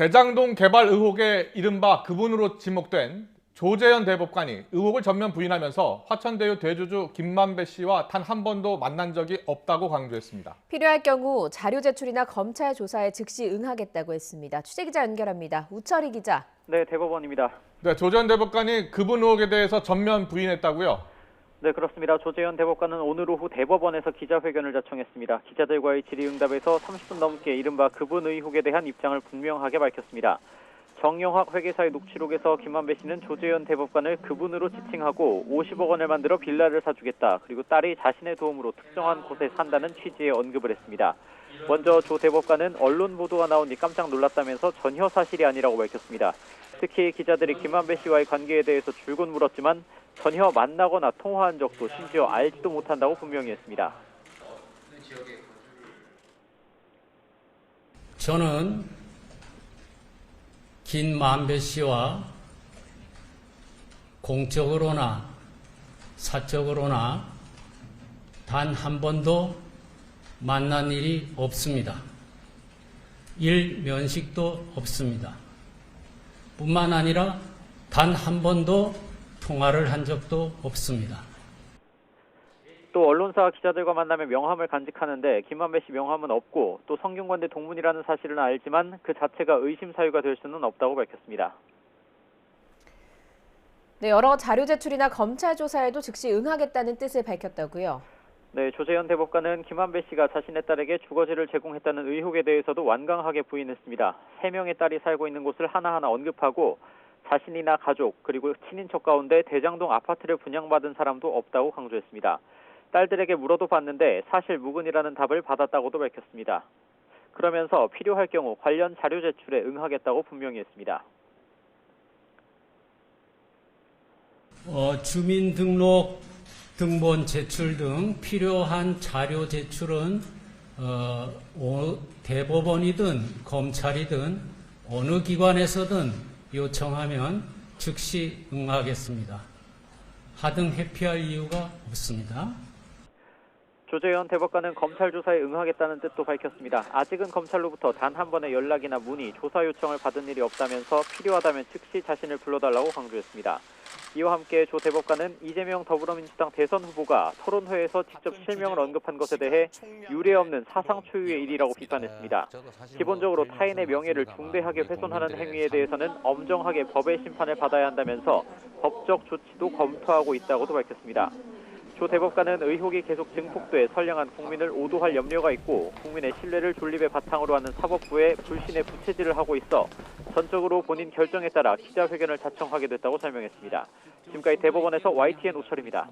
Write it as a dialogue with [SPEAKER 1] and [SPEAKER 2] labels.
[SPEAKER 1] 대장동 개발 의혹의 이른바 그분으로 지목된 조재현 대법관이 의혹을 전면 부인하면서 화천대유 대주주 김만배 씨와 단 한 번도 만난 적이 없다고 강조했습니다.
[SPEAKER 2] 필요할 경우 자료 제출이나 검찰 조사에 즉시 응하겠다고 했습니다. 취재기자 연결합니다. 우철희 기자.
[SPEAKER 3] 네, 대법원입니다.
[SPEAKER 1] 네, 조재현 대법관이 그분 의혹에 대해서 전면 부인했다고요?
[SPEAKER 3] 네, 그렇습니다. 조재현 대법관은 오늘 오후 대법원에서 기자회견을 자청했습니다. 기자들과의 질의응답에서 30분 넘게 이른바 그분 의혹에 대한 입장을 분명하게 밝혔습니다. 정영학 회계사의 녹취록에서 김만배 씨는 조재현 대법관을 그분으로 지칭하고 50억 원을 만들어 빌라를 사주겠다. 그리고 딸이 자신의 도움으로 특정한 곳에 산다는 취지의 언급을 했습니다. 먼저 조 대법관은 언론 보도가 나온 뒤 깜짝 놀랐다면서 전혀 사실이 아니라고 밝혔습니다. 특히 기자들이 김만배 씨와의 관계에 대해서 줄곧 물었지만 전혀 만나거나 통화한 적도 심지어 알지도 못한다고 분명히 했습니다.
[SPEAKER 4] 저는 김만배 씨와 공적으로나 사적으로나 단 한 번도 만난 일이 없습니다. 일면식도 없습니다. 뿐만 아니라 단 한 번도 통화를 한 적도 없습니다.
[SPEAKER 3] 또 언론사와 기자들과 만나면 명함을 간직하는데 김만배 씨 명함은 없고 또 성균관대 동문이라는 사실은 알지만 그 자체가 의심 사유가 될 수는 없다고 밝혔습니다.
[SPEAKER 2] 네, 여러 자료 제출이나 검찰 조사에도 즉시 응하겠다는 뜻을 밝혔다고요.
[SPEAKER 3] 네, 조재현 대법관은 김만배 씨가 자신의 딸에게 주거지를 제공했다는 의혹에 대해서도 완강하게 부인했습니다. 3명의 딸이 살고 있는 곳을 하나하나 언급하고 자신이나 가족 그리고 친인척 가운데 대장동 아파트를 분양받은 사람도 없다고 강조했습니다. 딸들에게 물어도 봤는데 사실 무근이라는 답을 받았다고도 밝혔습니다. 그러면서 필요할 경우 관련 자료 제출에 응하겠다고 분명히 했습니다.
[SPEAKER 4] 주민등록 등본 제출 등 필요한 자료 제출은 대법원이든 검찰이든 어느 기관에서든 요청하면 즉시 응하겠습니다. 하등 회피할 이유가 없습니다.
[SPEAKER 3] 조재현 대법관은 검찰 조사에 응하겠다는 뜻도 밝혔습니다. 아직은 검찰로부터 단 한 번의 연락이나 문의, 조사 요청을 받은 일이 없다면서 필요하다면 즉시 자신을 불러달라고 강조했습니다. 이와 함께 조 대법관은 이재명 더불어민주당 대선 후보가 토론회에서 직접 실명을 언급한 것에 대해 유례없는 사상 초유의 일이라고 비판했습니다. 기본적으로 타인의 명예를 중대하게 훼손하는 행위에 대해서는 엄정하게 법의 심판을 받아야 한다면서 법적 조치도 검토하고 있다고도 밝혔습니다. 조 대법관은 의혹이 계속 증폭돼 선량한 국민을 오도할 염려가 있고 국민의 신뢰를 존립의 바탕으로 하는 사법부에 불신의 부채질을 하고 있어 전적으로 본인 결정에 따라 기자회견을 자청하게 됐다고 설명했습니다. 지금까지 대법원에서 YTN 오철입니다.